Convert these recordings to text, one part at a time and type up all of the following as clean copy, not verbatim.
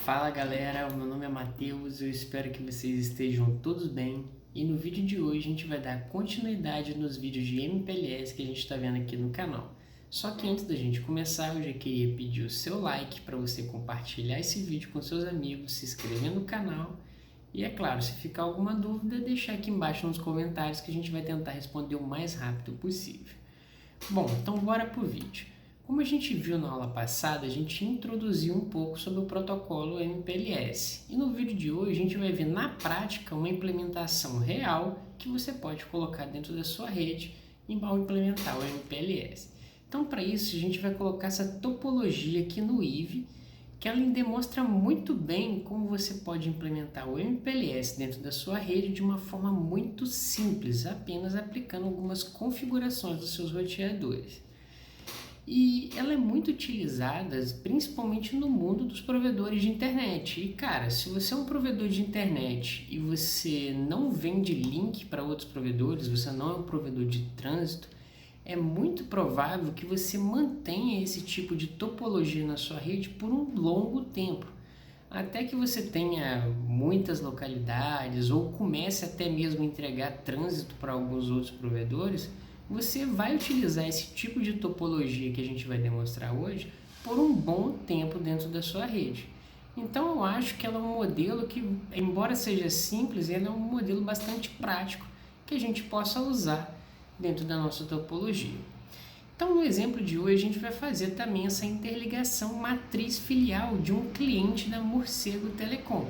Fala galera, o meu nome é Matheus, eu espero que vocês estejam todos bem e no vídeo de hoje a gente vai dar continuidade nos vídeos de MPLS que a gente está vendo aqui no canal. Só que antes da gente começar eu já queria pedir o seu like para você compartilhar esse vídeo com seus amigos, se inscrever no canal e é claro, se ficar alguma dúvida deixar aqui embaixo nos comentários que a gente vai tentar responder o mais rápido possível. Bom, então bora pro vídeo. Como a gente viu na aula passada, a gente introduziu um pouco sobre o protocolo MPLS. E no vídeo de hoje a gente vai ver na prática uma implementação real que você pode colocar dentro da sua rede ao implementar o MPLS. Então para isso a gente vai colocar essa topologia aqui no IVE, que ela demonstra muito bem como você pode implementar o MPLS dentro da sua rede de uma forma muito simples, apenas aplicando algumas configurações dos seus roteadores. E ela é muito utilizada principalmente no mundo dos provedores de internet. E cara, se você é um provedor de internet e você não vende link para outros provedores, você não é um provedor de trânsito, é muito provável que você mantenha esse tipo de topologia na sua rede por um longo tempo. Até que você tenha muitas localidades ou comece até mesmo a entregar trânsito para alguns outros provedores, você vai utilizar esse tipo de topologia que a gente vai demonstrar hoje por um bom tempo dentro da sua rede. Então eu acho que ela é um modelo que, embora seja simples, ele é um modelo bastante prático que a gente possa usar dentro da nossa topologia. Então no exemplo de hoje a gente vai fazer também essa interligação matriz filial de um cliente da Morcego Telecom.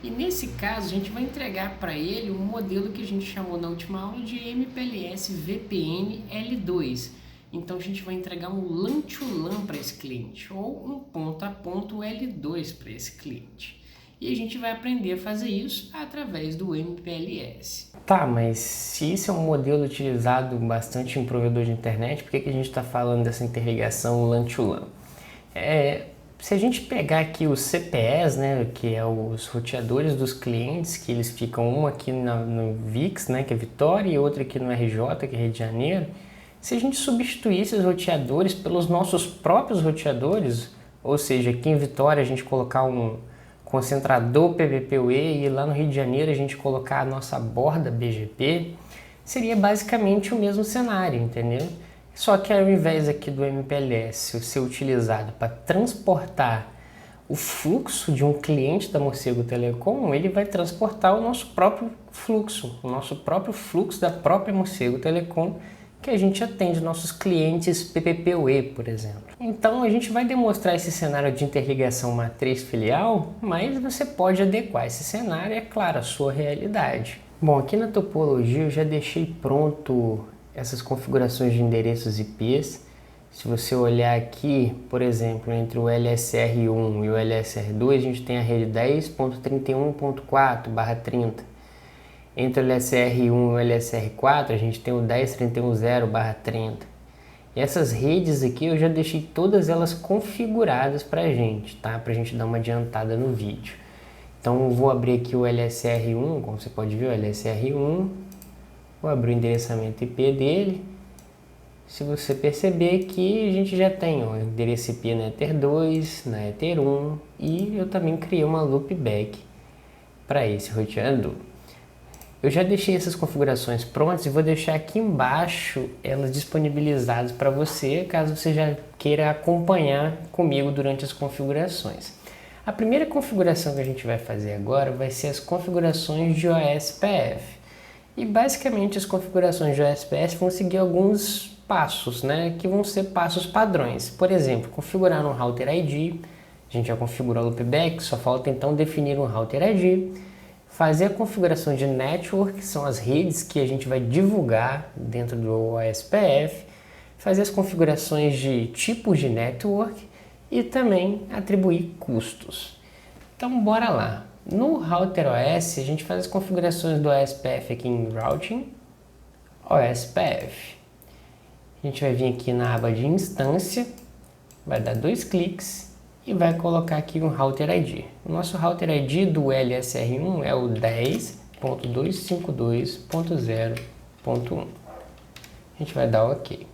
E nesse caso a gente vai entregar para ele um modelo que a gente chamou na última aula de MPLS VPN L2. Então a gente vai entregar um LAN-to-LAN para esse cliente ou um ponto-a-ponto L2 para esse cliente. E a gente vai aprender a fazer isso através do MPLS. Tá, mas se isso é um modelo utilizado bastante em provedor de internet, por que a gente está falando dessa interligação LAN-to-LAN? Se a gente pegar aqui os CPEs, né, que é os roteadores dos clientes, que eles ficam um aqui no VIX, né, que é Vitória, e outro aqui no RJ, que é Rio de Janeiro, se a gente substituir esses roteadores pelos nossos próprios roteadores, ou seja, aqui em Vitória a gente colocar um concentrador PVPoE e lá no Rio de Janeiro a gente colocar a nossa borda BGP, seria basicamente o mesmo cenário, entendeu? Só que ao invés aqui do MPLS ser utilizado para transportar o fluxo de um cliente da Morcego Telecom, ele vai transportar o nosso próprio fluxo da própria Morcego Telecom, que a gente atende nossos clientes PPPoE, por exemplo. Então a gente vai demonstrar esse cenário de interligação matriz filial, mas você pode adequar esse cenário, é claro, à sua realidade. Bom, aqui na topologia eu já deixei pronto essas configurações de endereços IPs. Se você olhar aqui, por exemplo, entre o LSR1 e o LSR2, a gente tem a rede 10.31.4/30. Entre o LSR1 e o LSR4, a gente tem o 10.31.0/30. E essas redes aqui eu já deixei todas elas configuradas para a gente, tá? Para a gente dar uma adiantada no vídeo. Então eu vou abrir aqui o LSR1, como você pode ver, o LSR1. Vou abrir o endereçamento IP dele. Se você perceber que a gente já tem o endereço IP na Ether 2, na Ether 1 e eu também criei uma loopback para esse roteador. Eu já deixei essas configurações prontas e vou deixar aqui embaixo elas disponibilizadas para você, caso você já queira acompanhar comigo durante as configurações. A primeira configuração que a gente vai fazer agora vai ser as configurações de OSPF. E basicamente as configurações de OSPF vão seguir alguns passos, né, que vão ser passos padrões. Por exemplo, configurar um Router ID, a gente já configurou o loopback, só falta então definir um Router ID, fazer a configuração de network, que são as redes que a gente vai divulgar dentro do OSPF, fazer as configurações de tipos de network e também atribuir custos. Então bora lá. No Router OS, a gente faz as configurações do OSPF aqui em Routing, OSPF. A gente vai vir aqui na aba de instância, vai dar 2 cliques e vai colocar aqui um Router ID. O nosso Router ID do LSR1 é o 10.252.0.1. A gente vai dar OK.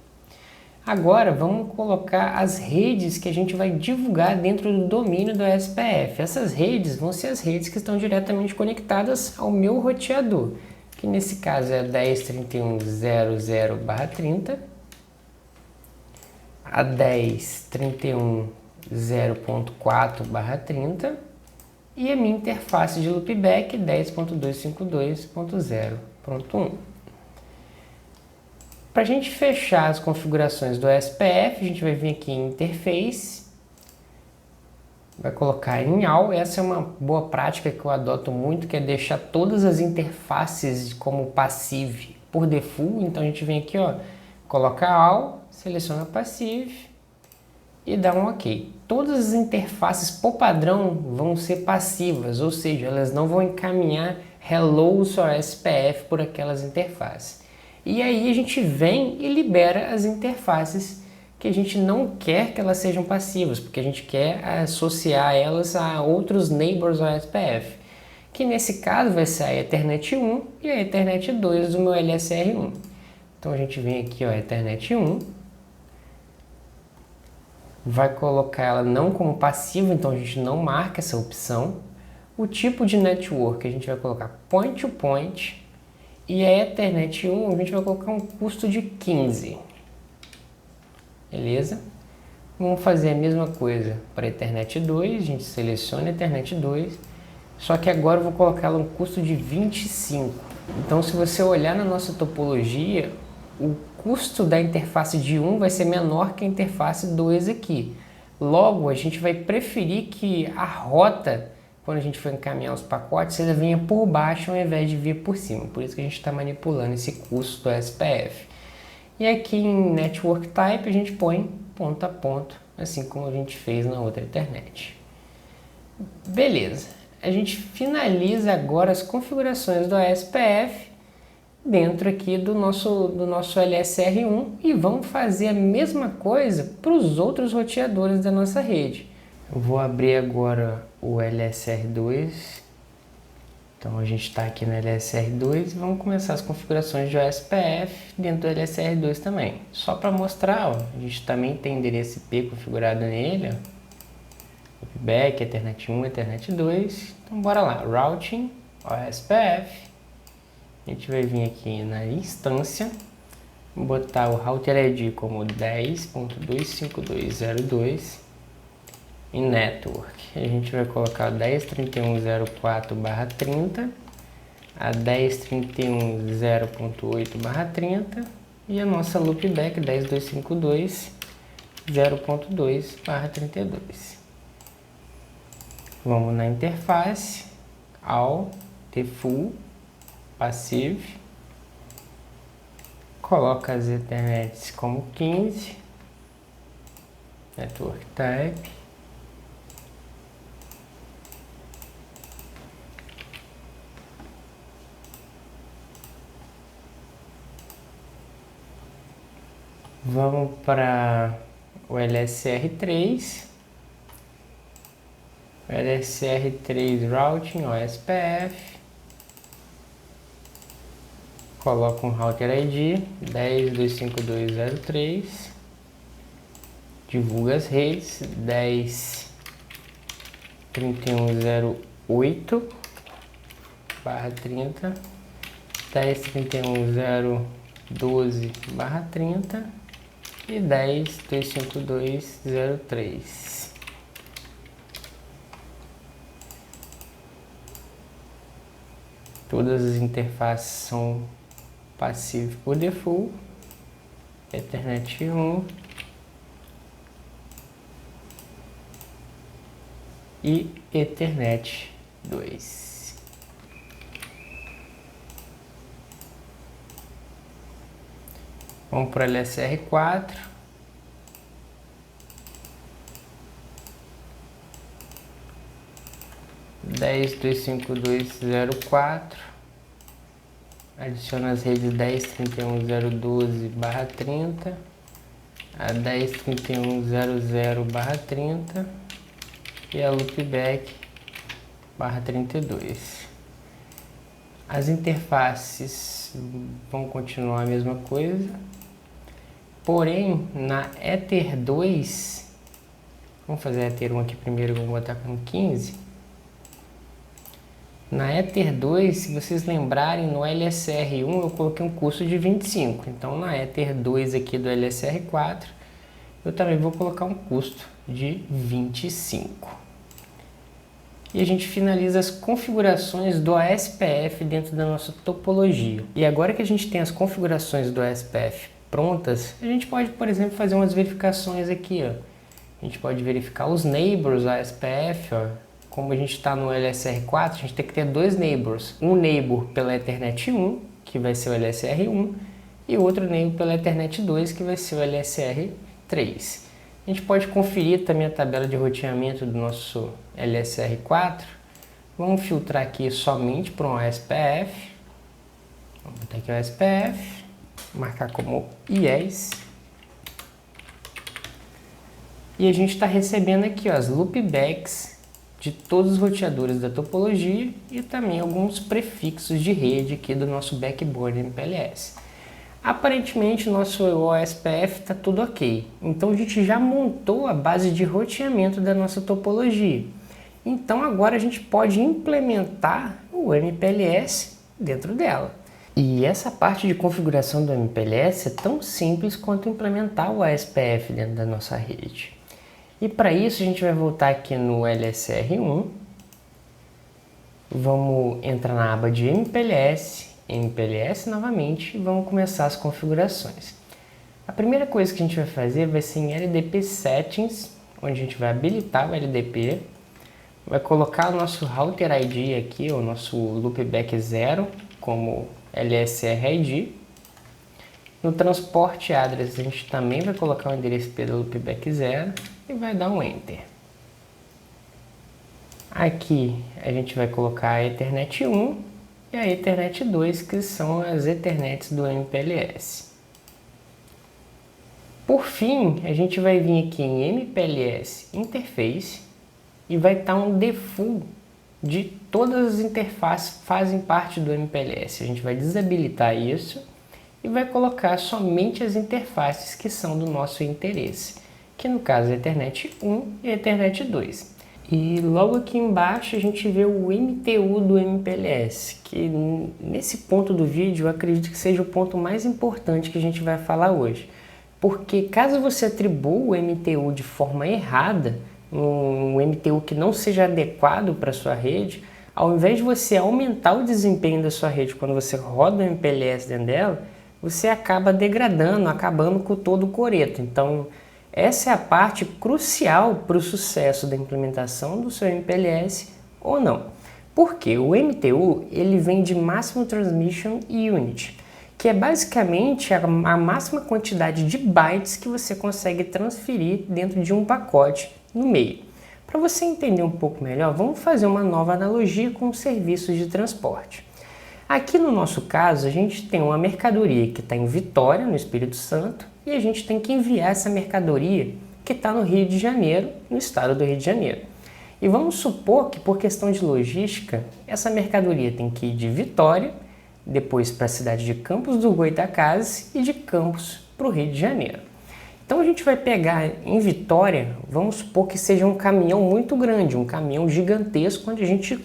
Agora vamos colocar as redes que a gente vai divulgar dentro do domínio do SPF. Essas redes vão ser as redes que estão diretamente conectadas ao meu roteador, que nesse caso é 10.31.00/30, a 10.31.0.4/30 e a minha interface de loopback 10.252.0.1. Para a gente fechar as configurações do SPF, a gente vai vir aqui em Interface, vai colocar em All. Essa é uma boa prática que eu adoto muito, que é deixar todas as interfaces como passive por default. Então a gente vem aqui, ó, coloca All, seleciona Passive e dá um OK. Todas as interfaces por padrão vão ser passivas, ou seja, elas não vão encaminhar Hello só SPF por aquelas interfaces. E aí a gente vem e libera as interfaces que a gente não quer que elas sejam passivas, porque a gente quer associar elas a outros neighbors OSPF, que nesse caso vai ser a Ethernet 1 e a Ethernet 2 do meu LSR1. Então a gente vem aqui, ó, Ethernet 1, vai colocar ela não como passiva, então a gente não marca essa opção. O tipo de network a gente vai colocar point to point, e a Ethernet 1 a gente vai colocar um custo de 15. Beleza? Vamos fazer a mesma coisa para a Ethernet 2, a gente seleciona a Ethernet 2, só que agora eu vou colocar ela um custo de 25. Então se você olhar na nossa topologia, o custo da interface de 1 vai ser menor que a interface 2 aqui. Logo, a gente vai preferir que a rota, quando a gente for encaminhar os pacotes, ela venha por baixo ao invés de vir por cima. Por isso que a gente está manipulando esse custo do SPF. E aqui em Network Type a gente põe ponto a ponto, assim como a gente fez na outra internet. Beleza, a gente finaliza agora as configurações do SPF dentro aqui do nosso LSR1 e vamos fazer a mesma coisa para os outros roteadores da nossa rede. Eu vou abrir agora o LSR2, então a gente está aqui no LSR2 e vamos começar as configurações de OSPF dentro do LSR2 também. Só para mostrar, ó, a gente também tem endereço IP configurado nele, loopback, Ethernet 1, Ethernet 2, então bora lá, Routing, OSPF, a gente vai vir aqui na instância, botar o Router ID como 10.252.02 e Network. A gente vai colocar 10.31.04/30, a 10.31.0.8/30 e a nossa loopback 10.252.0.2/32. Vamos na interface, All, Default, Passive, coloca as Ethernets como 15, Network Type, vamos para o LSR3, LSR3 Routing OSPF, coloca um Router ID 10.252.03, divulga as redes 10.31.08/30, 10.31.012/30 e 10.252.03. Todas as interfaces são passivas por default, Ethernet 1 e Ethernet 2. Vamos para o LSR4. Adiciona as redes 10.31.012/30, a 10.31.00/30 e a loopback /32. As interfaces vão continuar a mesma coisa, Porém, na Ether 2, vamos fazer a Ether 1 aqui primeiro, vamos botar com 15. Na Ether 2, se vocês lembrarem, no LSR1 eu coloquei um custo de 25. Então na Ether 2 aqui do LSR4, eu também vou colocar um custo de 25. E a gente finaliza as configurações do ASPF dentro da nossa topologia. E agora que a gente tem as configurações do ASPF prontas, a gente pode, por exemplo, fazer umas verificações aqui, ó. A gente pode verificar os neighbors ASPF, ó. Como a gente está no LSR4, a gente tem que ter dois neighbors. Um neighbor pela Ethernet 1, que vai ser o LSR1, e outro neighbor pela Ethernet 2, que vai ser o LSR3. A gente pode conferir também a tabela de roteamento do nosso LSR4. Vamos filtrar aqui somente para um ASPF. Vamos botar aqui o ASPF, marcar como IES. E a gente está recebendo aqui ó, as loopbacks de todos os roteadores da topologia e também alguns prefixos de rede aqui do nosso backbone MPLS. Aparentemente o nosso OSPF está tudo ok, então a gente já montou a base de roteamento da nossa topologia. Então agora a gente pode implementar o MPLS dentro dela. E essa parte de configuração do MPLS é tão simples quanto implementar o ASPF dentro da nossa rede. E para isso a gente vai voltar aqui no LSR1, vamos entrar na aba de MPLS novamente e vamos começar as configurações. A primeira coisa que a gente vai fazer vai ser em LDP Settings, onde a gente vai habilitar o LDP, vai colocar o nosso Router ID aqui, o nosso Loopback 0 como LSR ID. No Transport Address a gente também vai colocar o endereço IP do Loopback 0 e vai dar um Enter. Aqui a gente vai colocar a Ethernet 1 e a Ethernet 2, que são as Ethernets do MPLS. Por fim, a gente vai vir aqui em MPLS Interface e vai estar um default de todas as interfaces que fazem parte do MPLS. A gente vai desabilitar isso e vai colocar somente as interfaces que são do nosso interesse, que no caso é a Ethernet 1 e a Ethernet 2. E logo aqui embaixo a gente vê o MTU do MPLS, que nesse ponto do vídeo eu acredito que seja o ponto mais importante que a gente vai falar hoje. Porque caso você atribua o MTU de forma errada, um MTU que não seja adequado para a sua rede, ao invés de você aumentar o desempenho da sua rede quando você roda o MPLS dentro dela, você acaba degradando, acabando com todo o coreto. Então, essa é a parte crucial para o sucesso da implementação do seu MPLS ou não. Porque o MTU ele vem de Maximum Transmission Unit, que é basicamente a máxima quantidade de bytes que você consegue transferir dentro de um pacote no meio. Para você entender um pouco melhor, vamos fazer uma nova analogia com os serviços de transporte. Aqui no nosso caso, a gente tem uma mercadoria que está em Vitória, no Espírito Santo, e a gente tem que enviar essa mercadoria que está no Rio de Janeiro, no estado do Rio de Janeiro. E vamos supor que, por questão de logística, essa mercadoria tem que ir de Vitória, depois para a cidade de Campos do Goytacazes e de Campos para o Rio de Janeiro. Então a gente vai pegar em Vitória, vamos supor que seja um caminhão muito grande, um caminhão gigantesco, onde a gente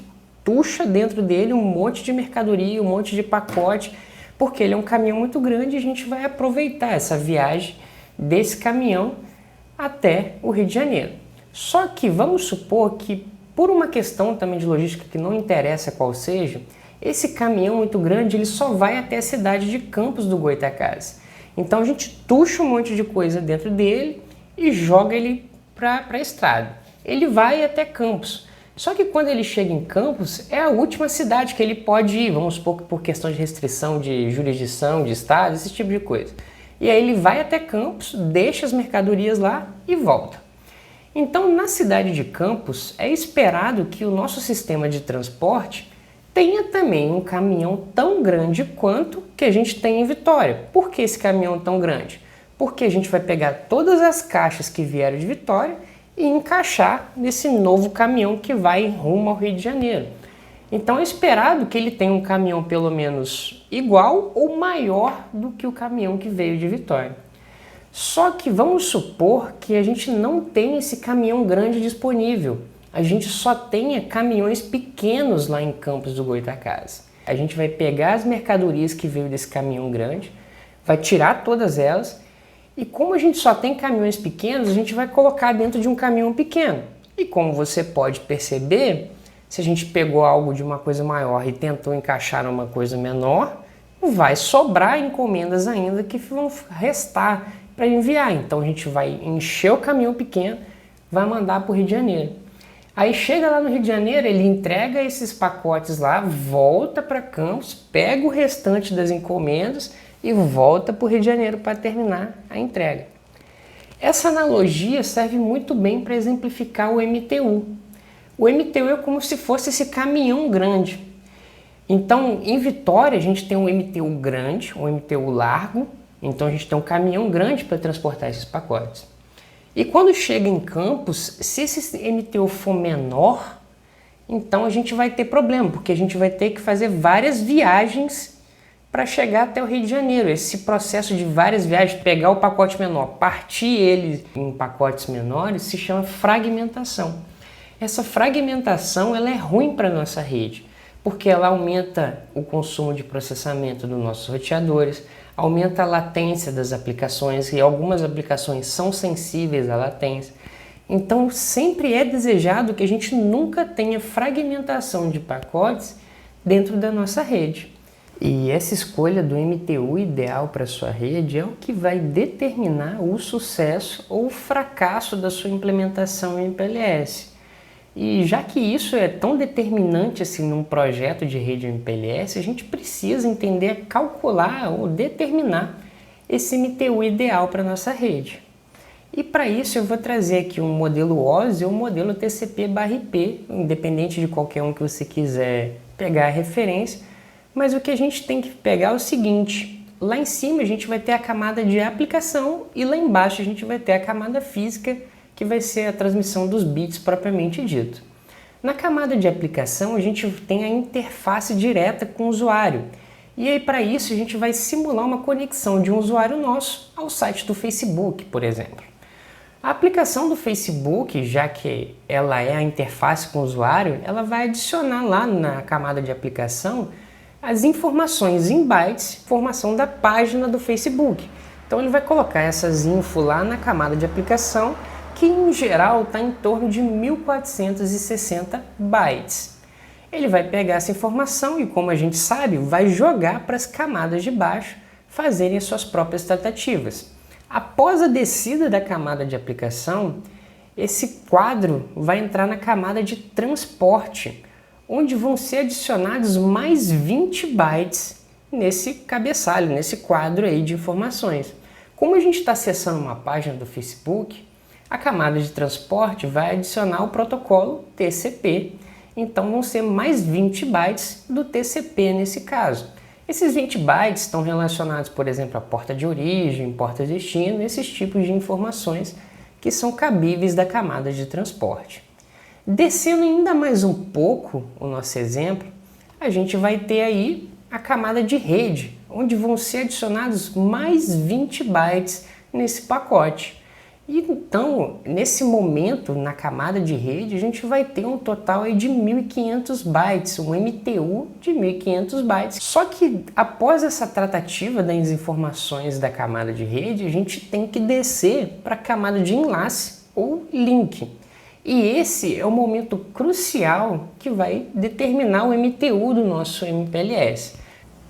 tucha dentro dele um monte de mercadoria, um monte de pacote, porque ele é um caminhão muito grande e a gente vai aproveitar essa viagem desse caminhão até o Rio de Janeiro. Só que vamos supor que, por uma questão também de logística que não interessa qual seja, esse caminhão muito grande ele só vai até a cidade de Campos do Goytacazes. Então a gente tucha um monte de coisa dentro dele e joga ele para a estrada. Ele vai até Campos. Só que quando ele chega em Campos, é a última cidade que ele pode ir, vamos supor que por questão de restrição de jurisdição, de estado, esse tipo de coisa. E aí ele vai até Campos, deixa as mercadorias lá e volta. Então, na cidade de Campos, é esperado que o nosso sistema de transporte tenha também um caminhão tão grande quanto que a gente tem em Vitória. Por que esse caminhão tão grande? Porque a gente vai pegar todas as caixas que vieram de Vitória e encaixar nesse novo caminhão que vai rumo ao Rio de Janeiro. Então é esperado que ele tenha um caminhão pelo menos igual ou maior do que o caminhão que veio de Vitória. Só que vamos supor que a gente não tem esse caminhão grande disponível. A gente só tenha caminhões pequenos lá em Campos do Goytacazes. A gente vai pegar as mercadorias que veio desse caminhão grande, vai tirar todas elas, e como a gente só tem caminhões pequenos, a gente vai colocar dentro de um caminhão pequeno. E como você pode perceber, se a gente pegou algo de uma coisa maior e tentou encaixar numa coisa menor, vai sobrar encomendas ainda que vão restar para enviar. Então a gente vai encher o caminhão pequeno, vai mandar para o Rio de Janeiro. Aí chega lá no Rio de Janeiro, ele entrega esses pacotes lá, volta para Campos, pega o restante das encomendas e volta para o Rio de Janeiro para terminar a entrega. Essa analogia serve muito bem para exemplificar o MTU. O MTU é como se fosse esse caminhão grande. Então, em Vitória, a gente tem um MTU grande, um MTU largo. Então, a gente tem um caminhão grande para transportar esses pacotes. E quando chega em Campos, se esse MTU for menor, então a gente vai ter problema, porque a gente vai ter que fazer várias viagens para chegar até o Rio de Janeiro. Esse processo de várias viagens, pegar o pacote menor, partir ele em pacotes menores, se chama fragmentação. Essa fragmentação ela é ruim para a nossa rede, porque ela aumenta o consumo de processamento dos nossos roteadores, aumenta a latência das aplicações, e algumas aplicações são sensíveis à latência. Então, sempre é desejado que a gente nunca tenha fragmentação de pacotes dentro da nossa rede. E essa escolha do MTU ideal para a sua rede é o que vai determinar o sucesso ou o fracasso da sua implementação em MPLS. E já que isso é tão determinante assim num projeto de rede MPLS, a gente precisa entender, calcular ou determinar esse MTU ideal para a nossa rede. E para isso eu vou trazer aqui um modelo OSI ou um modelo TCP/IP, independente de qualquer um que você quiser pegar a referência, mas o que a gente tem que pegar é o seguinte: lá em cima a gente vai ter a camada de aplicação e lá embaixo a gente vai ter a camada física, que vai ser a transmissão dos bits propriamente dito. Na camada de aplicação a gente tem a interface direta com o usuário. E aí para isso a gente vai simular uma conexão de um usuário nosso ao site do Facebook, por exemplo. A aplicação do Facebook, já que ela é a interface com o usuário, ela vai adicionar lá na camada de aplicação as informações em bytes, informação da página do Facebook. Então ele vai colocar essas info lá na camada de aplicação, que em geral está em torno de 1460 bytes. Ele vai pegar essa informação e, como a gente sabe, vai jogar para as camadas de baixo fazerem as suas próprias tratativas. Após a descida da camada de aplicação, esse quadro vai entrar na camada de transporte, onde vão ser adicionados mais 20 bytes nesse cabeçalho, nesse quadro aí de informações. Como a gente está acessando uma página do Facebook, a camada de transporte vai adicionar o protocolo TCP, então vão ser mais 20 bytes do TCP nesse caso. Esses 20 bytes estão relacionados, por exemplo, à porta de origem, porta de destino, esses tipos de informações que são cabíveis da camada de transporte. Descendo ainda mais um pouco o nosso exemplo, a gente vai ter aí a camada de rede, onde vão ser adicionados mais 20 bytes nesse pacote. E então, nesse momento, na camada de rede, a gente vai ter um total aí de 1.500 bytes, um MTU de 1.500 bytes. Só que após essa tratativa das informações da camada de rede, a gente tem que descer para a camada de enlace ou link. E esse é o momento crucial que vai determinar o MTU do nosso MPLS.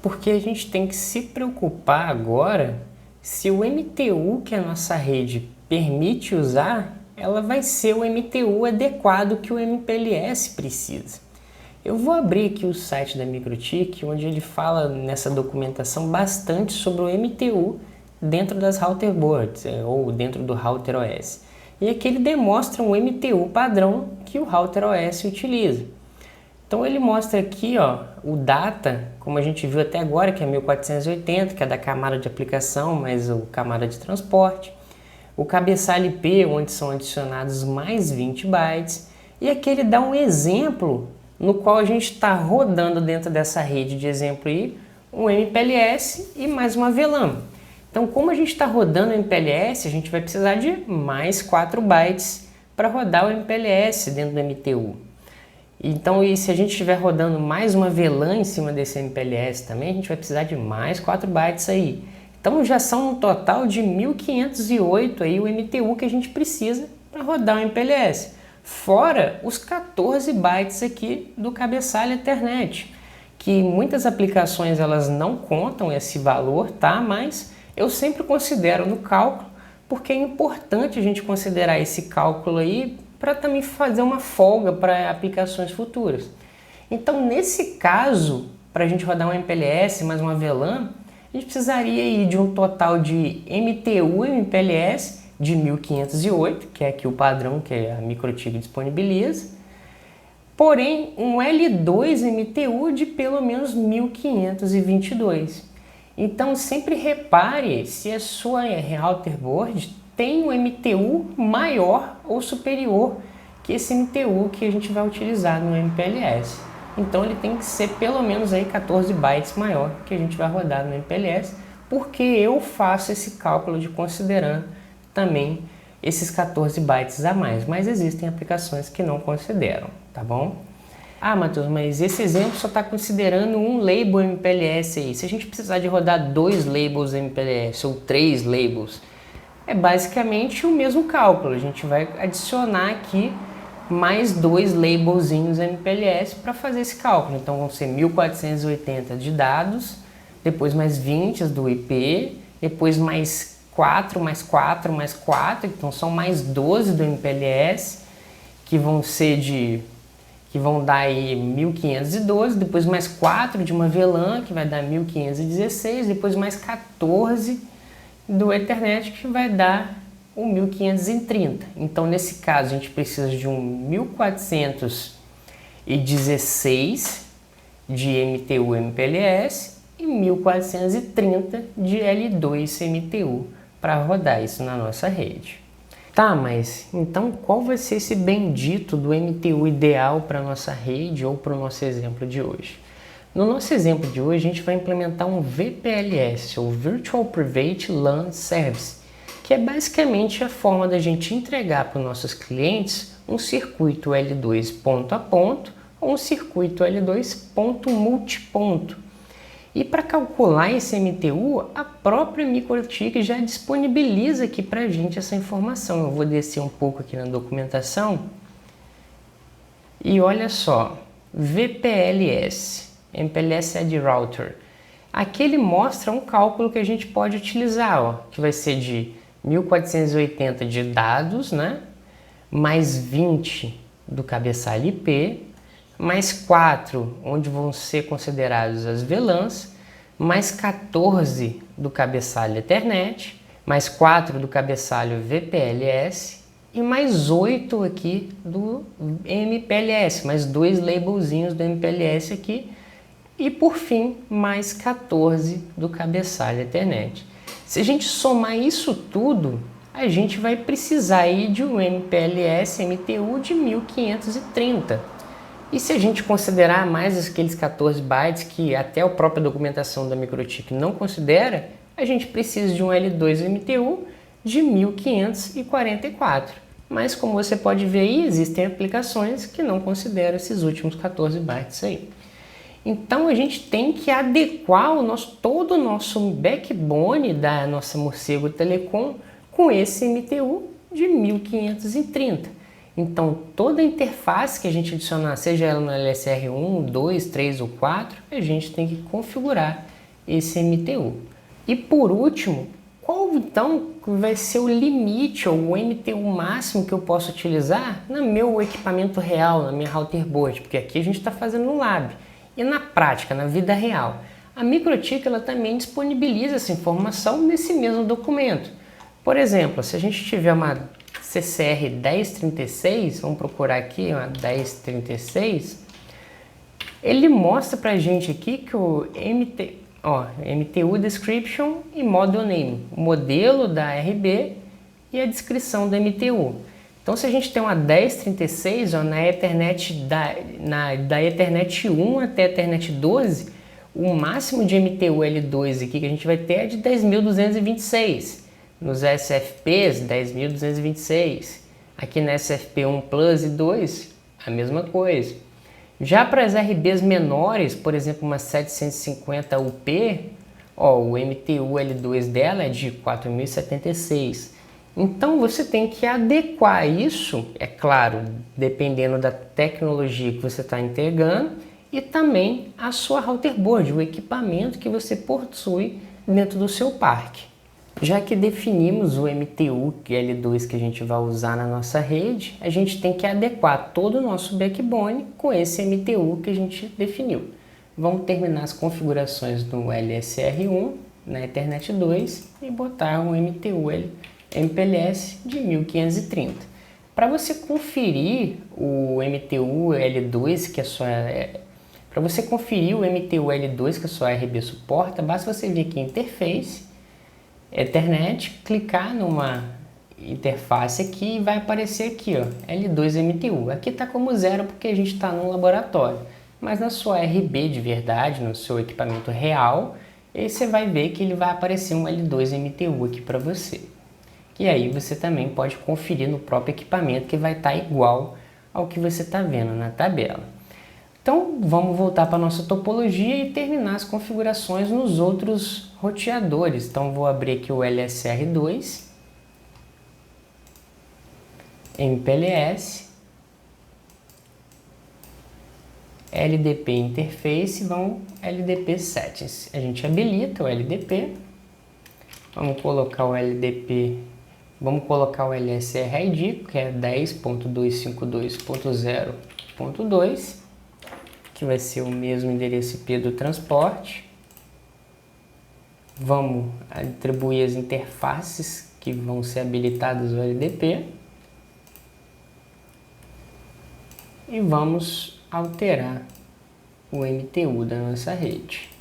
Porque a gente tem que se preocupar agora se o MTU que a nossa rede permite usar, ela vai ser o MTU adequado que o MPLS precisa. Eu vou abrir aqui o site da MikroTik, onde ele fala nessa documentação bastante sobre o MTU dentro das router boards, ou dentro do router OS. E aqui ele demonstra um MTU padrão que o router OS utiliza. Então ele mostra aqui o data, como a gente viu até agora, que é 1480, que é da camada de aplicação, mais o camada de transporte. O cabeçalho IP, onde são adicionados mais 20 bytes. E aqui ele dá um exemplo no qual a gente está rodando dentro dessa rede de exemplo aí, um MPLS e mais uma VLAN. Então, como a gente está rodando o MPLS, a gente vai precisar de mais 4 bytes para rodar o MPLS dentro do MTU. Então, e se a gente estiver rodando mais uma VLAN em cima desse MPLS também, a gente vai precisar de mais 4 bytes aí. Então, já são um total de 1508 aí o MTU que a gente precisa para rodar o MPLS. Fora os 14 bytes aqui do cabeçalho Ethernet, que muitas aplicações elas não contam esse valor, tá? Mas eu sempre considero no cálculo, porque é importante a gente considerar esse cálculo aí para também fazer uma folga para aplicações futuras. Então, nesse caso, para a gente rodar um MPLS mais uma VLAN, a gente precisaria aí de um total de MTU MPLS de 1508, que é aqui o padrão que a MikroTik disponibiliza, porém um L2 MTU de pelo menos 1522. Então sempre repare se a sua router board tem um MTU maior ou superior que esse MTU que a gente vai utilizar no MPLS. Então ele tem que ser pelo menos aí 14 bytes maior que a gente vai rodar no MPLS, porque eu faço esse cálculo de considerando também esses 14 bytes a mais, mas existem aplicações que não consideram, tá bom? Ah, Matheus, mas esse exemplo só está considerando um label MPLS aí. Se a gente precisar de rodar 2 labels MPLS ou 3 labels, é basicamente o mesmo cálculo. A gente vai adicionar aqui mais 2 labelzinhos MPLS para fazer esse cálculo. Então vão ser 1480 de dados, depois mais 20 do IP, depois mais 4, mais 4, mais 4, então são mais 12 do MPLS, que vão dar aí 1512, depois mais 4 de uma VLAN, que vai dar 1516, depois mais 14 do Ethernet, que vai dar o 1530. Então, nesse caso, a gente precisa de um 1416 de MTU MPLS e 1430 de L2 MTU para rodar isso na nossa rede. Tá, mas então qual vai ser esse bendito do MTU ideal para a nossa rede ou para o nosso exemplo de hoje? No nosso exemplo de hoje, a gente vai implementar um VPLS, ou Virtual Private LAN Service, que é basicamente a forma da gente entregar para os nossos clientes um circuito L2 ponto a ponto ou um circuito L2 ponto multiponto. E para calcular esse MTU, a própria MikroTik já disponibiliza aqui para a gente essa informação. Eu vou descer um pouco aqui na documentação. E olha só, VPLS, MPLS Edge Router. Aqui ele mostra um cálculo que a gente pode utilizar, ó, que vai ser de 1480 de dados, né? Mais 20 do cabeçalho IP, mais 4, onde vão ser considerados as VLANs, mais 14 do cabeçalho Ethernet, mais 4 do cabeçalho VPLS e mais 8 aqui do MPLS, mais 2 labelzinhos do MPLS aqui e por fim mais 14 do cabeçalho Ethernet. Se a gente somar isso tudo, a gente vai precisar aí de um MPLS MTU de 1530. E se a gente considerar mais aqueles 14 bytes que até a própria documentação da MikroTik não considera, a gente precisa de um L2 MTU de 1544. Mas como você pode ver aí, existem aplicações que não consideram esses últimos 14 bytes aí. Então a gente tem que adequar todo o nosso backbone da nossa Morcego Telecom com esse MTU de 1530. Então, toda a interface que a gente adicionar, seja ela no LSR 1, 2, 3 ou 4, a gente tem que configurar esse MTU. E por último, qual então vai ser o limite ou o MTU máximo que eu posso utilizar no meu equipamento real, na minha router board? Porque aqui a gente está fazendo no lab. E na prática, na vida real, a MikroTik ela também disponibiliza essa informação nesse mesmo documento. Por exemplo, se a gente tiver uma CCR 1036, vamos procurar aqui uma 1036, ele mostra pra gente aqui que o MTU Description e Model Name, o modelo da RB e a descrição do MTU. Então se a gente tem uma 1036, ó, da Ethernet 1 até a Ethernet 12, O máximo de MTU-L2 aqui que a gente vai ter é de 10.226. Nos SFPs, 10.226. Aqui na SFP1 Plus e 2, a mesma coisa. Já para as RBs menores, por exemplo, uma 750 UP, o MTU-L2 dela é de 4.076. Então você tem que adequar isso, é claro, dependendo da tecnologia que você está integrando e também a sua router board, o equipamento que você possui dentro do seu parque. Já que definimos o MTU L2 que a gente vai usar na nossa rede, a gente tem que adequar todo o nosso backbone com esse MTU que a gente definiu. Vamos terminar as configurações do LSR1 na Ethernet 2 e botar um MTU MPLS de 1530. Para você conferir o MTU L2 que a sua RB suporta, basta você vir aqui em Interface, Ethernet, clicar numa interface aqui e vai aparecer aqui, L2 MTU. Aqui está como 0 porque a gente está no laboratório, mas na sua RB de verdade, no seu equipamento real, aí você vai ver que ele vai aparecer um L2 MTU aqui para você. E aí você também pode conferir no próprio equipamento que vai estar igual ao que você está vendo na tabela. Então vamos voltar para a nossa topologia e terminar as configurações nos outros roteadores. Então vou abrir aqui o LSR2, MPLS, LDP Interface, vão LDP Settings. A gente habilita o LDP, vamos colocar o LDP. Vamos colocar o LSR ID, que é 10.252.0.2, que vai ser o mesmo endereço IP do transporte. Vamos atribuir as interfaces que vão ser habilitadas ao LDP. E vamos alterar o MTU da nossa rede.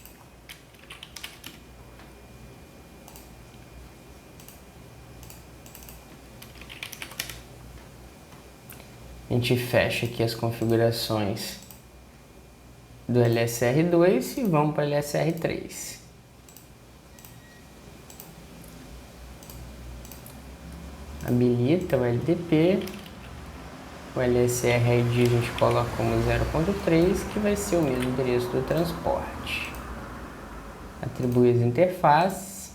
A gente fecha aqui as configurações do LSR2 e vamos para o LSR3. Habilita o LDP, o LSR ID a gente coloca como 0.3, que vai ser o mesmo endereço do transporte. Atribui as interfaces.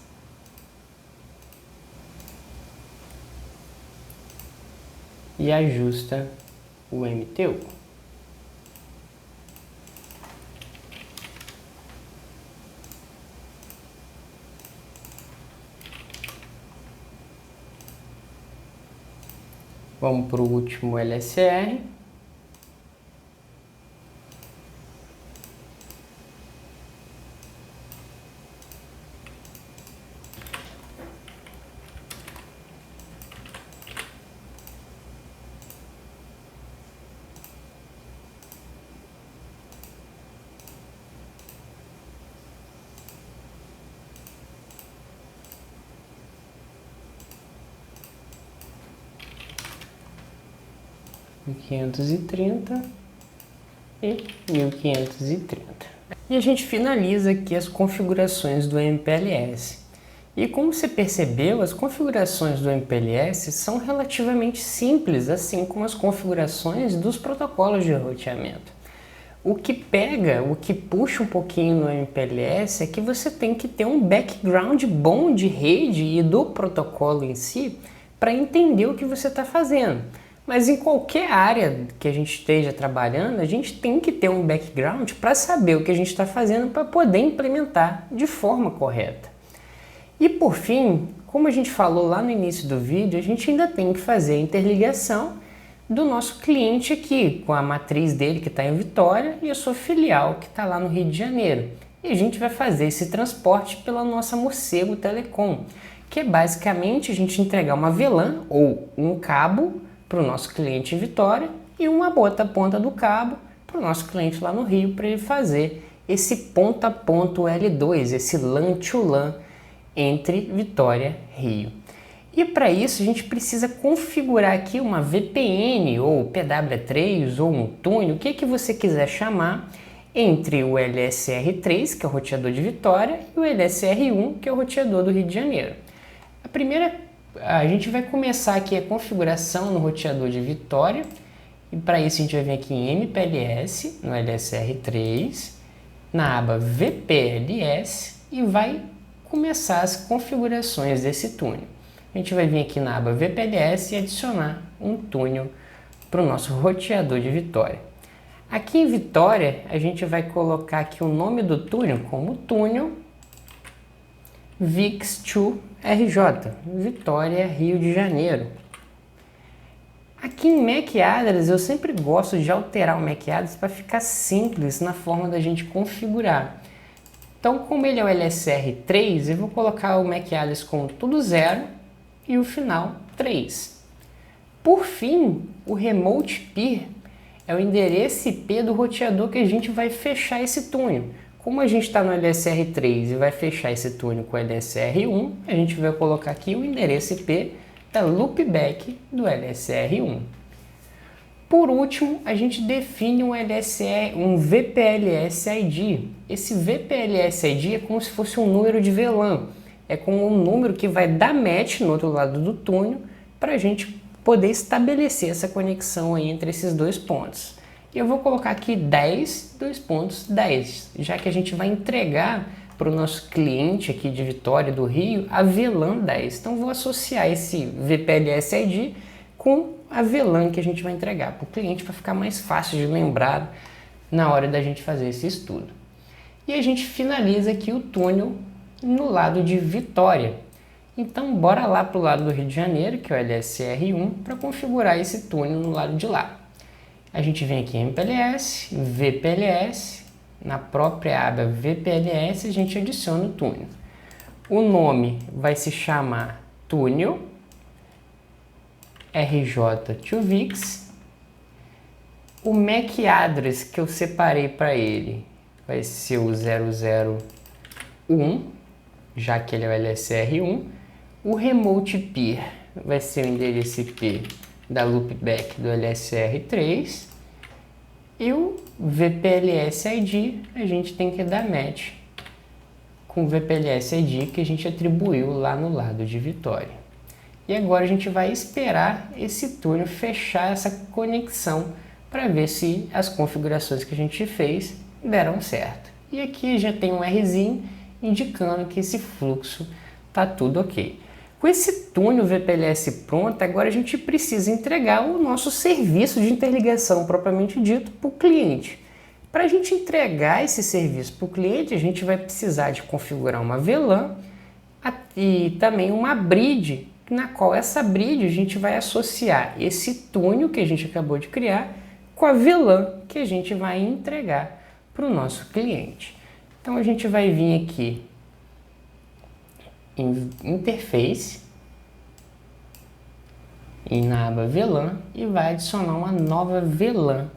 E ajusta o MTU. Vamos para o último LSR. e 1530. E a gente finaliza aqui as configurações do MPLS. E como você percebeu, as configurações do MPLS são relativamente simples, assim como as configurações dos protocolos de roteamento. O que puxa um pouquinho no MPLS é que você tem que ter um background bom de rede e do protocolo em si para entender o que você está fazendo. Mas em qualquer área que a gente esteja trabalhando, a gente tem que ter um background para saber o que a gente está fazendo para poder implementar de forma correta. E por fim, como a gente falou lá no início do vídeo, a gente ainda tem que fazer a interligação do nosso cliente aqui, com a matriz dele que está em Vitória e a sua filial que está lá no Rio de Janeiro. E a gente vai fazer esse transporte pela nossa Morcego Telecom, que é basicamente a gente entregar uma VLAN ou um cabo para o nosso cliente em Vitória e uma outra ponta do cabo para o nosso cliente lá no Rio, para ele fazer esse ponto a ponto L2, esse LAN to LAN entre Vitória e Rio. E para isso a gente precisa configurar aqui uma VPN ou PW3 ou um túnel, o que você quiser chamar, entre o LSR3, que é o roteador de Vitória, e o LSR1, que é o roteador do Rio de Janeiro. A gente vai começar aqui a configuração no roteador de Vitória, e para isso a gente vai vir aqui em MPLS, no LSR3, na aba VPLS, e vai começar as configurações desse túnel. A gente vai vir aqui na aba VPLS e adicionar um túnel para o nosso roteador de Vitória. Aqui em Vitória, a gente vai colocar aqui o nome do túnel como túnel VIX2RJ, Vitória, Rio de Janeiro. Aqui em MAC Address, eu sempre gosto de alterar o MAC Address para ficar simples na forma da gente configurar. Então, como ele é o LSR3, eu vou colocar o MAC Address como tudo 0 e o final 3. Por fim, o Remote Peer é o endereço IP do roteador que a gente vai fechar esse túnel. Como a gente está no LSR3 e vai fechar esse túnel com o LSR1, a gente vai colocar aqui o endereço IP da loopback do LSR1. Por último, a gente define um VPLS ID. Esse VPLS ID é como se fosse um número de VLAN. É como um número que vai dar match no outro lado do túnel para a gente poder estabelecer essa conexão aí entre esses dois pontos. E eu vou colocar aqui 10, 2.10, já que a gente vai entregar para o nosso cliente aqui de Vitória do Rio a VLAN 10. Então vou associar esse VPLS ID com a VLAN que a gente vai entregar para o cliente para ficar mais fácil de lembrar na hora da gente fazer esse estudo. E a gente finaliza aqui o túnel no lado de Vitória. Então, bora lá para o lado do Rio de Janeiro, que é o LSR1, para configurar esse túnel no lado de lá. A gente vem aqui em MPLS, VPLS, na própria aba VPLS a gente adiciona o túnel. O nome vai se chamar túnel RJ2VIX. O MAC Address que eu separei para ele vai ser o 001, já que ele é o LSR1. O Remote Peer vai ser o endereço IP da loopback do LSR3 e o VPLS ID a gente tem que dar match com o VPLS ID que a gente atribuiu lá no lado de Vitória. E agora a gente vai esperar esse túnel fechar essa conexão para ver se as configurações que a gente fez deram certo. E aqui já tem um Rzinho indicando que esse fluxo está tudo ok. Com esse túnel VPLS pronto, agora a gente precisa entregar o nosso serviço de interligação propriamente dito para o cliente. Para a gente entregar esse serviço para o cliente, a gente vai precisar de configurar uma VLAN e também uma bridge, na qual essa bridge a gente vai associar esse túnel que a gente acabou de criar com a VLAN que a gente vai entregar para o nosso cliente. Então a gente vai vir aqui em Interface e na aba VLAN e vai adicionar uma nova VLAN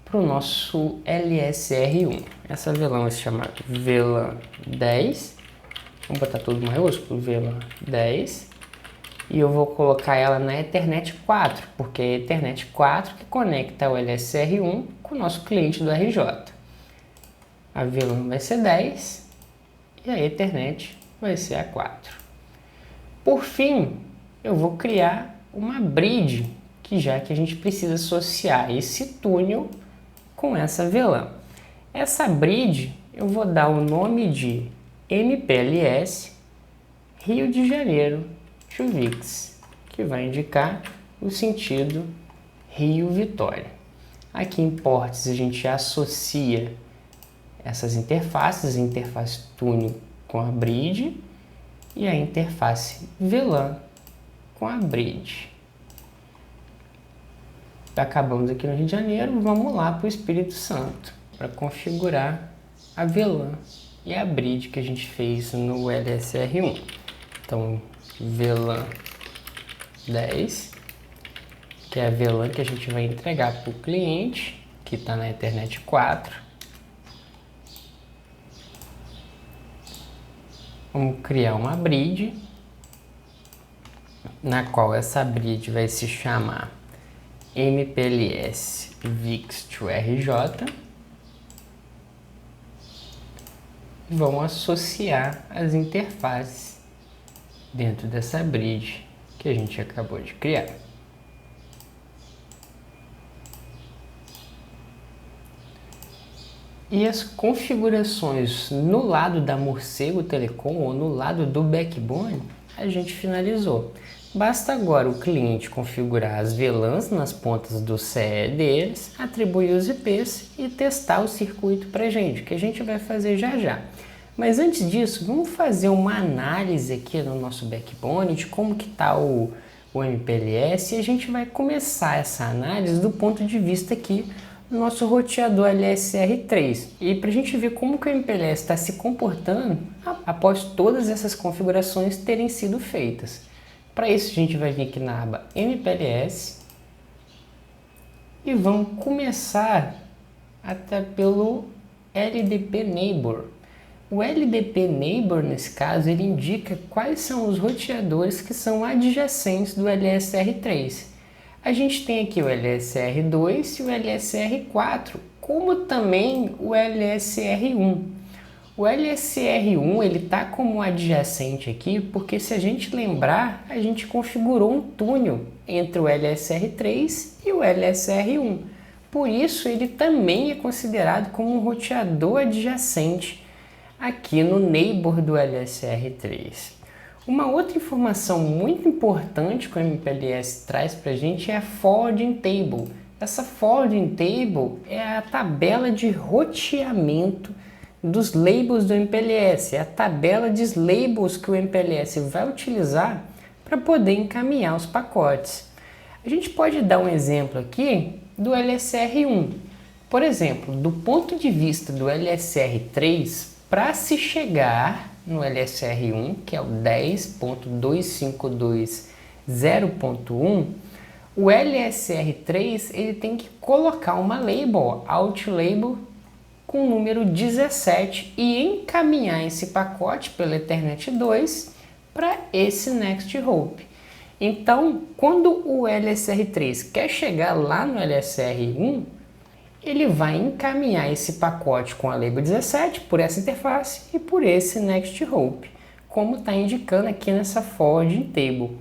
para o nosso LSR1. Essa VLAN vai se chamar VLAN 10. Vamos botar tudo maiúsculo, VLAN 10. E eu vou colocar ela na Ethernet 4, porque é a Ethernet 4 que conecta o LSR1 com o nosso cliente do RJ. A VLAN vai ser 10 e a Ethernet vai ser a 4. Por fim, eu vou criar uma bridge, já que a gente precisa associar esse túnel com essa VLAN. Essa bridge eu vou dar o nome de MPLS Rio de Janeiro to VIX, que vai indicar o sentido Rio-Vitória. Aqui em ports a gente associa essas interfaces, a interface túnel com a bridge e a interface VLAN com a bridge. Acabamos aqui no Rio de Janeiro, vamos lá para o Espírito Santo para configurar a VLAN e a bridge que a gente fez no LSR1. Então, VLAN 10, que é a VLAN que a gente vai entregar para o cliente, que está na Ethernet 4. Vamos criar uma bridge, na qual essa bridge vai se chamar MPLS VIX2RJ. vão associar as interfaces dentro dessa bridge que a gente acabou de criar. E as configurações no lado da Morcego Telecom ou no lado do Backbone, a gente finalizou. Basta agora o cliente configurar as VLANs nas pontas do CE deles, atribuir os IPs e testar o circuito para a gente, que a gente vai fazer já já. Mas antes disso, vamos fazer uma análise aqui no nosso Backbone de como que está o MPLS, e a gente vai começar essa análise do ponto de vista aqui do nosso roteador LSR3. E para a gente ver como que o MPLS está se comportando após todas essas configurações terem sido feitas. Para isso a gente vai vir aqui na aba MPLS e vamos começar até pelo LDP Neighbor. O LDP Neighbor, nesse caso, ele indica quais são os roteadores que são adjacentes do LSR3. A gente tem aqui o LSR2 e o LSR4, como também o LSR1. O LSR1 ele está como adjacente aqui porque, se a gente lembrar, a gente configurou um túnel entre o LSR3 e o LSR1. Por isso ele também é considerado como um roteador adjacente aqui no neighbor do LSR3. Uma outra informação muito importante que o MPLS traz para a gente é a Forwarding Table. Essa Forwarding Table é a tabela de roteamento dos labels do MPLS, é a tabela de labels que o MPLS vai utilizar para poder encaminhar os pacotes. A gente pode dar um exemplo aqui do LSR1. Por exemplo, do ponto de vista do LSR3, para se chegar no LSR1, que é o 10.252.0.1, o LSR3 ele tem que colocar uma label, out label, com o número 17 e encaminhar esse pacote pela Ethernet 2 para esse Next Hop. Então, quando o LSR3 quer chegar lá no LSR1, ele vai encaminhar esse pacote com a label 17 por essa interface e por esse Next Hop, como está indicando aqui nessa Forwarding Table.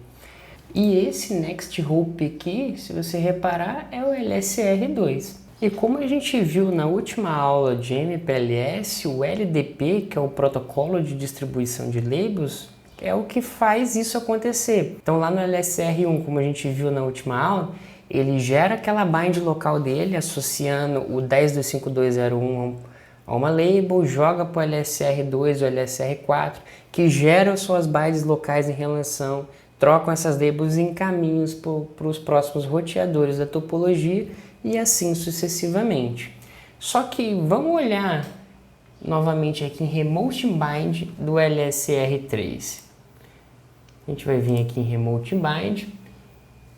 E esse Next Hop aqui, se você reparar, é o LSR2. E como a gente viu na última aula de MPLS, o LDP, que é o protocolo de distribuição de labels, é o que faz isso acontecer. Então lá no LSR1, como a gente viu na última aula, ele gera aquela bind local dele, associando o 10.252.0.1 a uma label, joga para o LSR2 ou LSR4, que gera suas binds locais em relação, trocam essas labels em caminhos para os próximos roteadores da topologia e assim sucessivamente. Só que vamos olhar novamente aqui em Remote Bind do LSR3. A gente vai vir aqui em Remote Bind.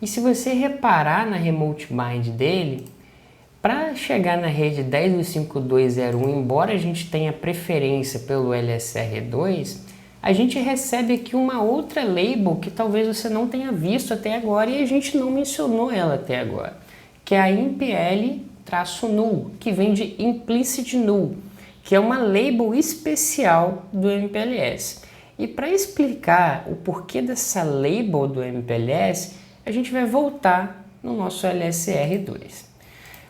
E se você reparar na Remote Bind dele, para chegar na rede 10.252.0.1, embora a gente tenha preferência pelo LSR2, a gente recebe aqui uma outra label que talvez você não tenha visto até agora e a gente não mencionou ela até agora, que é a IMPL-null, que vem de Implicit Null, que é uma label especial do MPLS. E para explicar o porquê dessa label do MPLS, a gente vai voltar no nosso LSR2.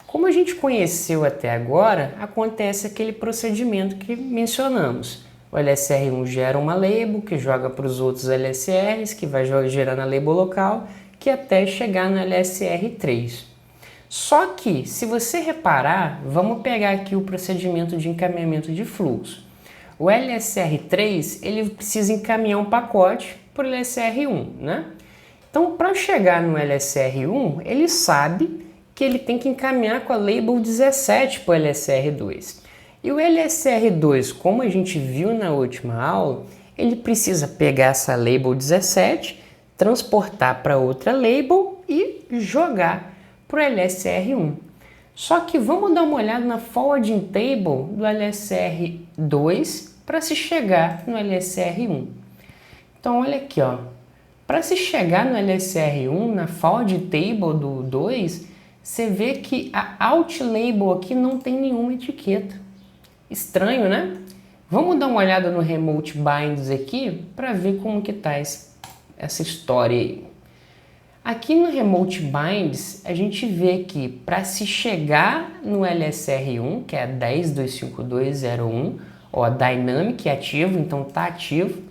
Como a gente conheceu até agora, acontece aquele procedimento que mencionamos. O LSR1 gera uma label que joga para os outros LSRs, que vai gerando a label local, que até chegar no LSR3. Só que, se você reparar, vamos pegar aqui o procedimento de encaminhamento de fluxo. O LSR3 ele precisa encaminhar um pacote para o LSR1, né? Então, para chegar no LSR1, ele sabe que ele tem que encaminhar com a label 17 para o LSR2. E o LSR2, como a gente viu na última aula, ele precisa pegar essa label 17, transportar para outra label e jogar para o LSR1. Só que vamos dar uma olhada na Forwarding Table do LSR2 para se chegar no LSR1. Então, olha aqui, ó. Para se chegar no LSR1, na Forwarding Table do 2, você vê que a Out Label aqui não tem nenhuma etiqueta. Estranho, né? Vamos dar uma olhada no Remote Binds aqui para ver como que tá essa história aí. Aqui no Remote Binds, a gente vê que para se chegar no LSR1, que é 10.252.0.1, ó, Dynamic ativo, então tá ativo,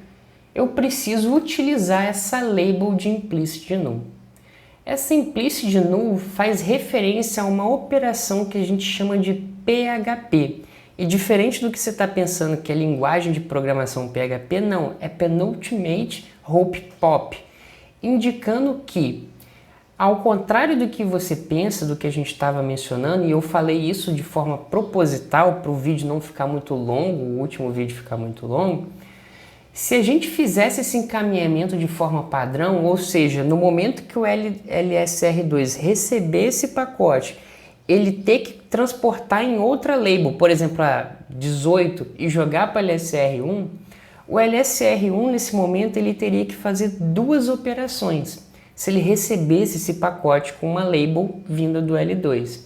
eu preciso utilizar essa label de implicit null. Essa implicit null faz referência a uma operação que a gente chama de PHP. E diferente do que você está pensando que é linguagem de programação PHP, não, é Penultimate Hope Pop, indicando que, ao contrário do que você pensa, do que a gente estava mencionando, e eu falei isso de forma proposital para o vídeo não ficar muito longo, o último vídeo ficar muito longo, se a gente fizesse esse encaminhamento de forma padrão, ou seja, no momento que o LSR2 receber esse pacote, ele ter que transportar em outra label, por exemplo, a 18, e jogar para o LSR1, o LSR1 nesse momento ele teria que fazer duas operações, se ele recebesse esse pacote com uma label vinda do L2.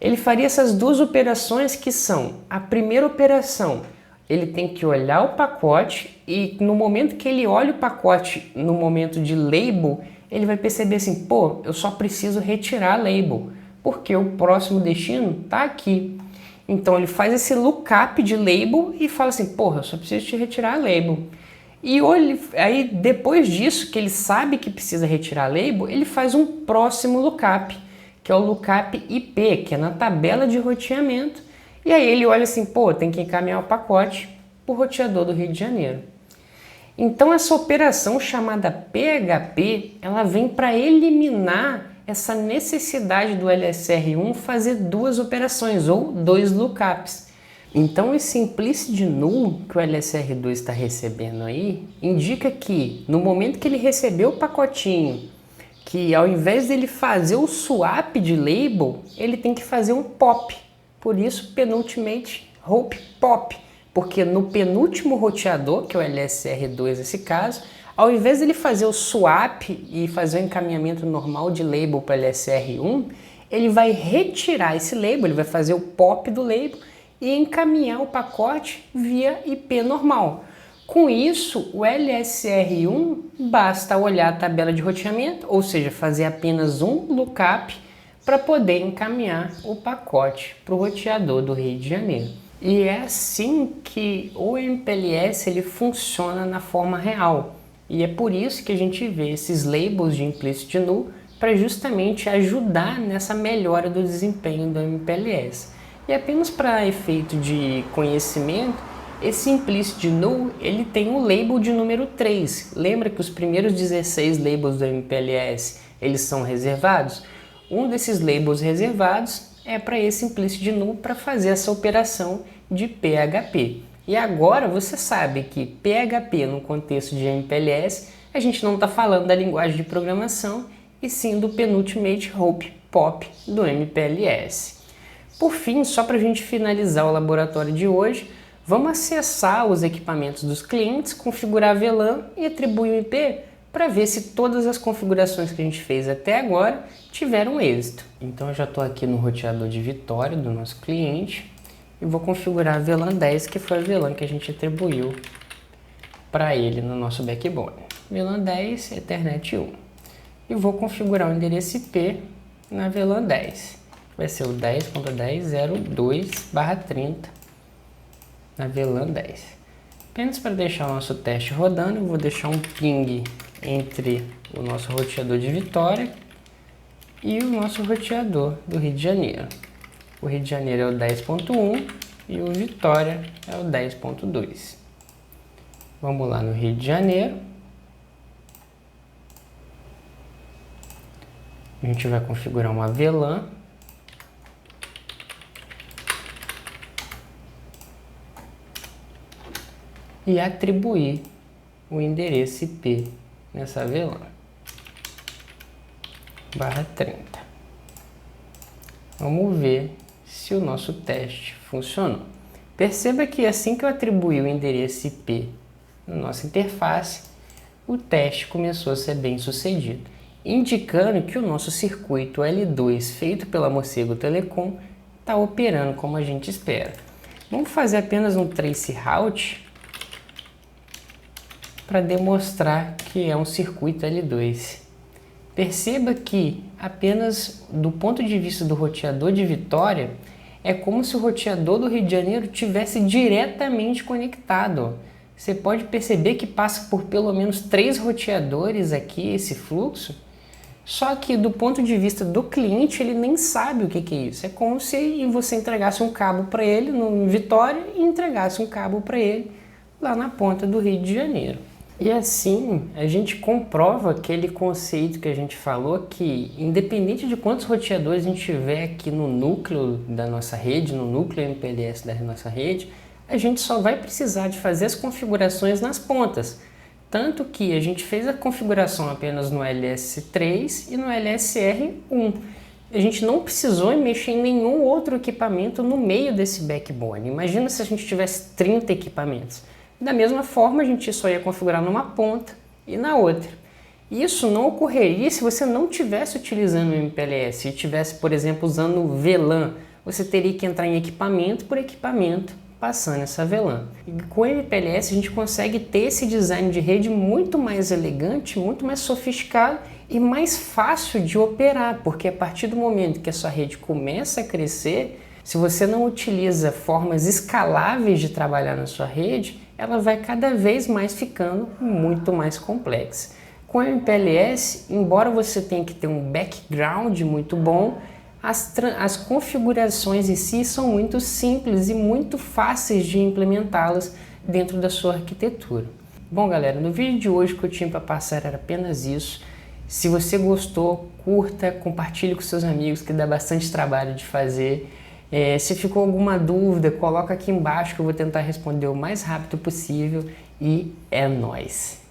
Ele faria essas duas operações que são, a primeira operação, ele tem que olhar o pacote e no momento que ele olha o pacote, no momento de label, ele vai perceber assim, pô, eu só preciso retirar a label, porque o próximo destino está aqui. Então ele faz esse lookup de label e fala assim, porra, eu só preciso te retirar a label. E aí depois disso, que ele sabe que precisa retirar a label, ele faz um próximo lookup, que é o lookup IP, que é na tabela de roteamento. E aí ele olha assim, pô, tem que encaminhar o pacote para o roteador do Rio de Janeiro. Então essa operação chamada PHP, ela vem para eliminar essa necessidade do LSR1 fazer duas operações ou dois lookups. Então esse implicit null que o LSR2 está recebendo aí, indica que no momento que ele recebeu o pacotinho, que ao invés dele fazer o swap de label, ele tem que fazer um pop. Por isso, Penultimate Hope Pop, porque no penúltimo roteador, que é o LSR2 nesse caso, ao invés de ele fazer o swap e fazer o encaminhamento normal de label para LSR1, ele vai retirar esse label, ele vai fazer o pop do label e encaminhar o pacote via IP normal. Com isso, o LSR1 basta olhar a tabela de roteamento, ou seja, fazer apenas um lookup para poder encaminhar o pacote para o roteador do Rio de Janeiro. E é assim que o MPLS ele funciona na forma real. E é por isso que a gente vê esses labels de implicit null para justamente ajudar nessa melhora do desempenho do MPLS. E apenas para efeito de conhecimento, esse implicit null ele tem um label de número 3. Lembra que os primeiros 16 labels do MPLS eles são reservados? Um desses labels reservados é para esse implicit null para fazer essa operação de PHP. E agora você sabe que PHP no contexto de MPLS, a gente não está falando da linguagem de programação, e sim do Penultimate Hope Pop do MPLS. Por fim, só para a gente finalizar o laboratório de hoje, vamos acessar os equipamentos dos clientes, configurar a VLAN e atribuir o IP para ver se todas as configurações que a gente fez até agora tiveram êxito. Então eu já estou aqui no roteador de Vitória do nosso cliente e vou configurar a VLAN 10, que foi a VLAN que a gente atribuiu para ele no nosso backbone. VLAN 10, Ethernet 1. E vou configurar o endereço IP na VLAN 10. Vai ser o 10.10.02/30 na VLAN 10. Apenas para deixar o nosso teste rodando, eu vou deixar um ping entre o nosso roteador de Vitória e o nosso roteador do Rio de Janeiro. O Rio de Janeiro é o 10.1 e o Vitória é o 10.2. Vamos lá no Rio de Janeiro. A gente vai configurar uma VLAN. E atribuir o endereço IP nessa VLAN. /30. Vamos ver se o nosso teste funcionou. Perceba que assim que eu atribuí o endereço IP na nossa interface, o teste começou a ser bem sucedido, indicando que o nosso circuito L2 feito pela Morcego Telecom está operando como a gente espera. Vamos fazer apenas um trace route para demonstrar que é um circuito L2. Perceba que apenas do ponto de vista do roteador de Vitória, é como se o roteador do Rio de Janeiro tivesse diretamente conectado. Você pode perceber que passa por pelo menos 3 roteadores aqui esse fluxo, só que do ponto de vista do cliente ele nem sabe o que é isso. É como se você entregasse um cabo para ele no Vitória e entregasse um cabo para ele lá na ponta do Rio de Janeiro. E assim a gente comprova aquele conceito que a gente falou, que independente de quantos roteadores a gente tiver aqui no núcleo da nossa rede, no núcleo MPLS da nossa rede, a gente só vai precisar de fazer as configurações nas pontas. Tanto que a gente fez a configuração apenas no LS3 e no LSR1. A gente não precisou mexer em nenhum outro equipamento no meio desse backbone. Imagina se a gente tivesse 30 equipamentos. Da mesma forma, a gente só ia configurar numa ponta e na outra. Isso não ocorreria se você não estivesse utilizando o MPLS e estivesse, por exemplo, usando o VLAN. Você teria que entrar em equipamento por equipamento, passando essa VLAN. E com o MPLS a gente consegue ter esse design de rede muito mais elegante, muito mais sofisticado e mais fácil de operar, porque a partir do momento que a sua rede começa a crescer, se você não utiliza formas escaláveis de trabalhar na sua rede, ela vai cada vez mais ficando muito mais complexa. Com o MPLS, embora você tenha que ter um background muito bom, as configurações em si são muito simples e muito fáceis de implementá-las dentro da sua arquitetura. Bom, galera, no vídeo de hoje o que eu tinha para passar era apenas isso. Se você gostou, curta, compartilhe com seus amigos, que dá bastante trabalho de fazer. Se ficou alguma dúvida, coloca aqui embaixo que eu vou tentar responder o mais rápido possível. E é nóis!